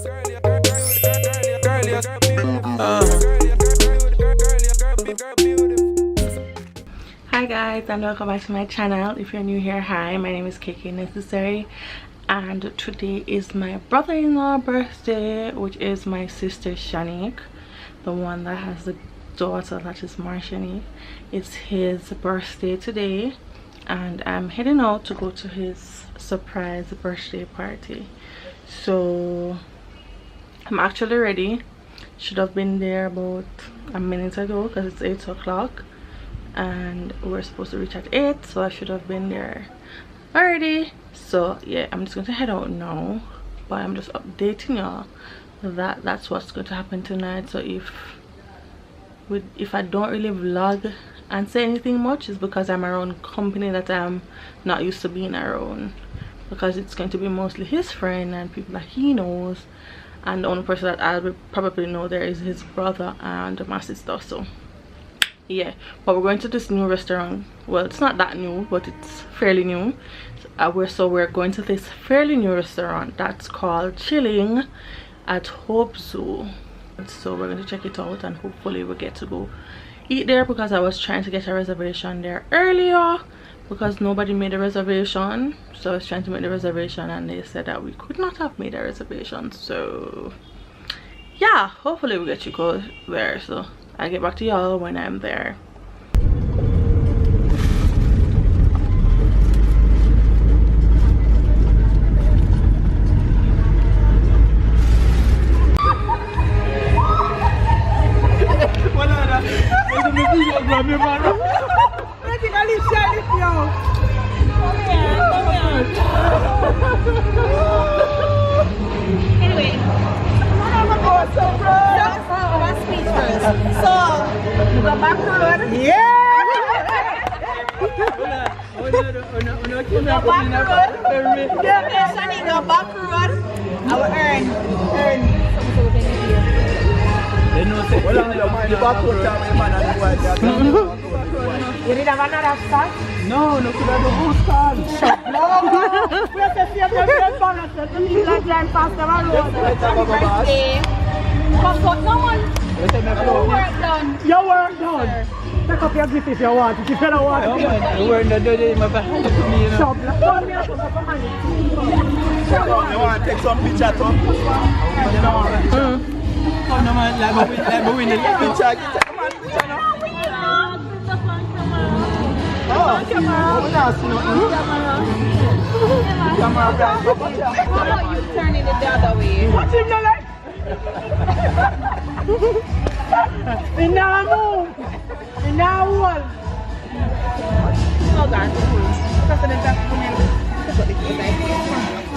Hi guys, and welcome back to my channel. If you're new here, hi, my name is KK Necessary, and today is my brother-in-law birthday, which is my sister Shanique, the one that has the daughter that is Marshanique. It's his birthday today, and I'm heading out to go to his surprise birthday party. So I'm actually ready. Should have been there about a minute ago because it's 8 o'clock and we're supposed to reach at 8, so I should have been there already. So yeah, I'm just going to head out now, but I'm just updating y'all that that's what's going to happen tonight. So if I don't really vlog and say anything much, is because I'm around company that I'm not used to being around, because it's going to be mostly his friend and people that he knows, and the only person that I will probably know there is his brother and my sister. So yeah, but we're going to this new restaurant. Well, it's not that new, but it's fairly new. So we're going to this fairly new restaurant that's called Chilling at Hope Zoo. So we're going to check it out and hopefully we'll get to go eat there, because I was trying to get a reservation there earlier because nobody made a reservation. So I was trying to make the reservation and they said that we could not have made a reservation. So yeah, hopefully we'll get to go there. So I'll get back to y'all when I'm there. Anyway, one speech first. So, you go back road. Yeah! Go back road. Yeah, Shani, go back road. I will earn. They know say, well, I'm the back road. You did have another start? No, could I do whole stand? No! We have to see if they're good bonus. The people are driving past the road. Happy birthday. Come on, no one. Your work done. Your work done. Take up your gift if you want it. If you don't want it. You weren't the dirty, my bad. Stop. You want to take some picture too? Come on, man, let me win the picture. Come on, picture now. Oh, camera. How about you turning it the other way? What's him like? In now move. In now wall. Oh God.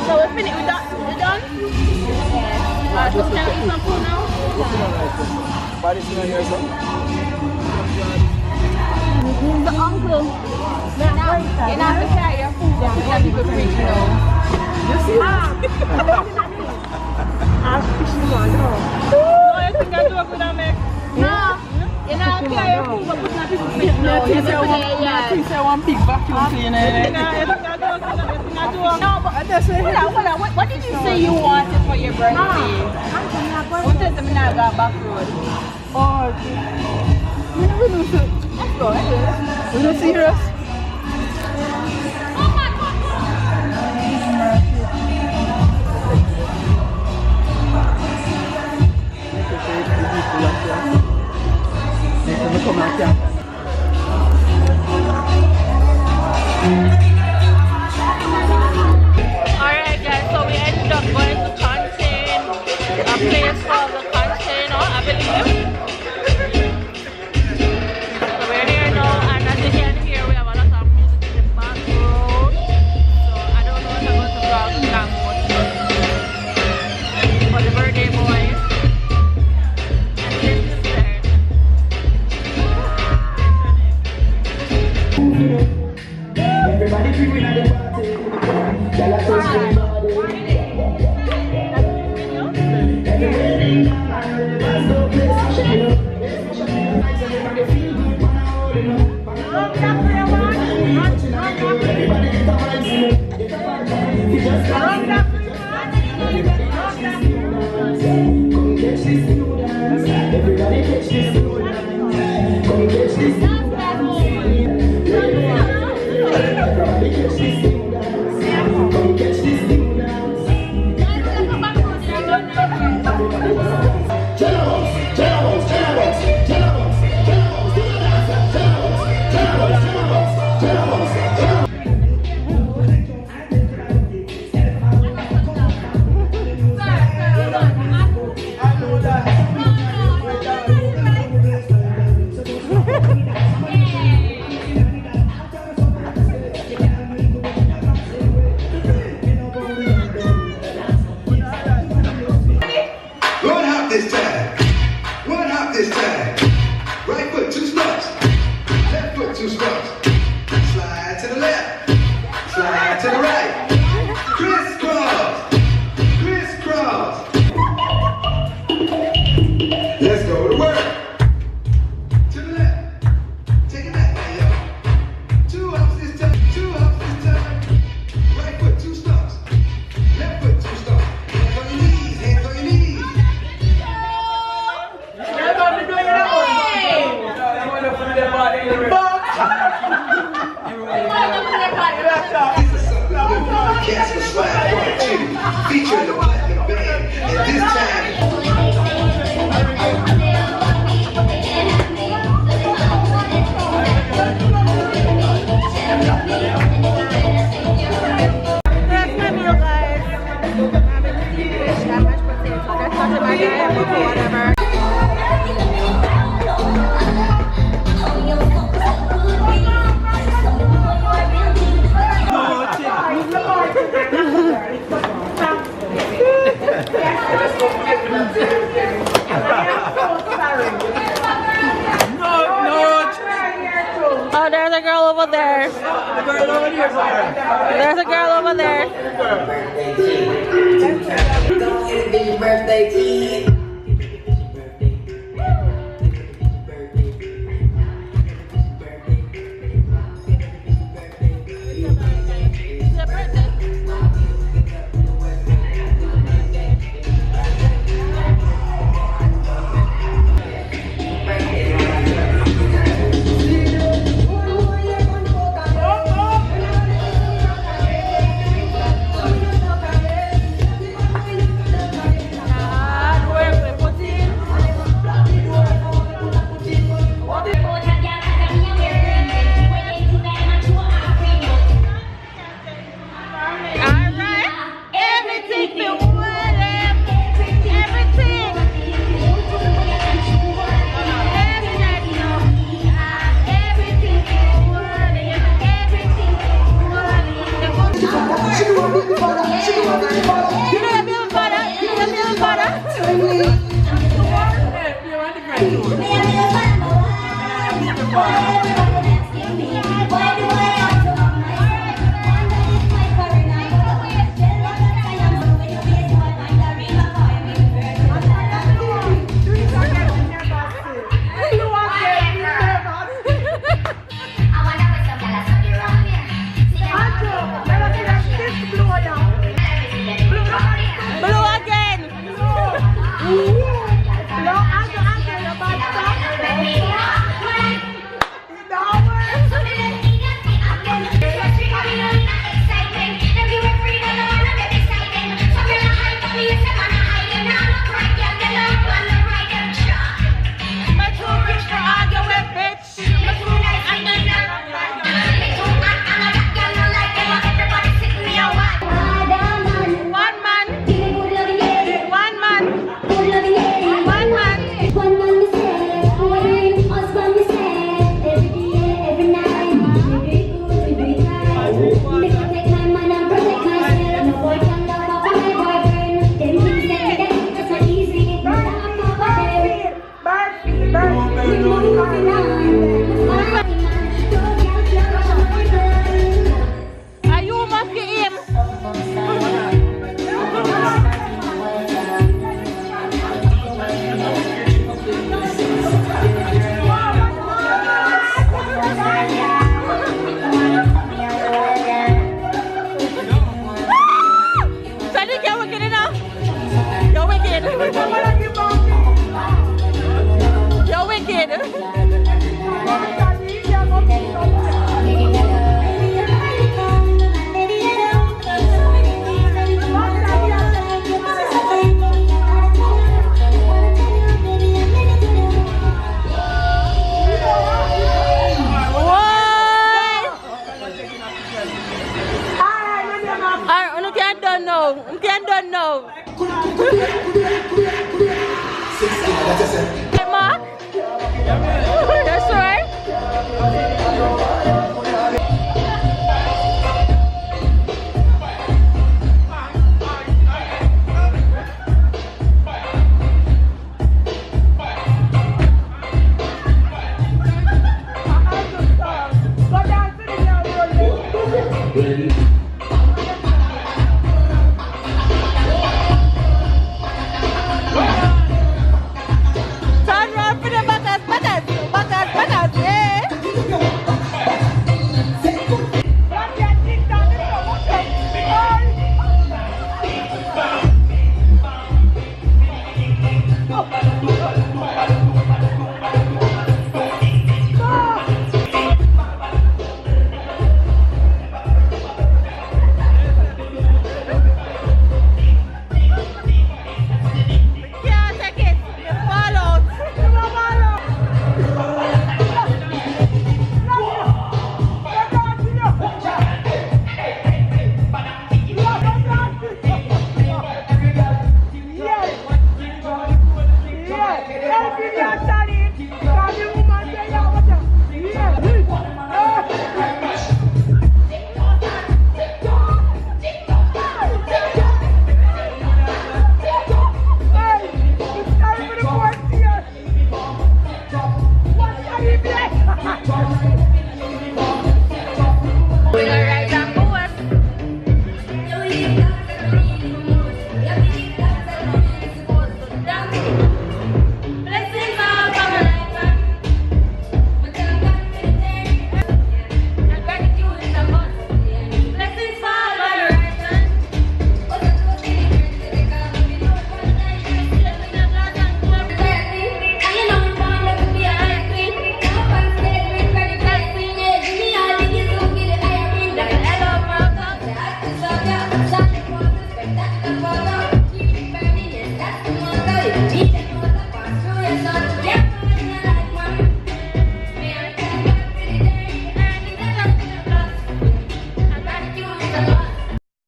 So we're finished. We're done? Yeah. Just now eat some food now? The uncle. You're not to carry your food down. You have to bring it down. You see that? I'm fishing one. No, you think I do it with a mix? No. You're not to carry your food, but put not people fish. No, you think I want big vacuum cleaner. No, but hold on. What did you say you wanted for your birthday? Who said that I got back road? Oh, Let's go. are you serious? Oh my God. Alright guys, so we ended up going to Contain, a place called the Contain, I believe. So we're here now, and as you can hear, we have a lot of music in the background. So I don't know if I'm going to vlog that much for the birthday boys. And here's the stairs. Everybody feeling at the party. Alright. Oh, there's a girl over there. There's a girl over there. Birthday kid. Bye.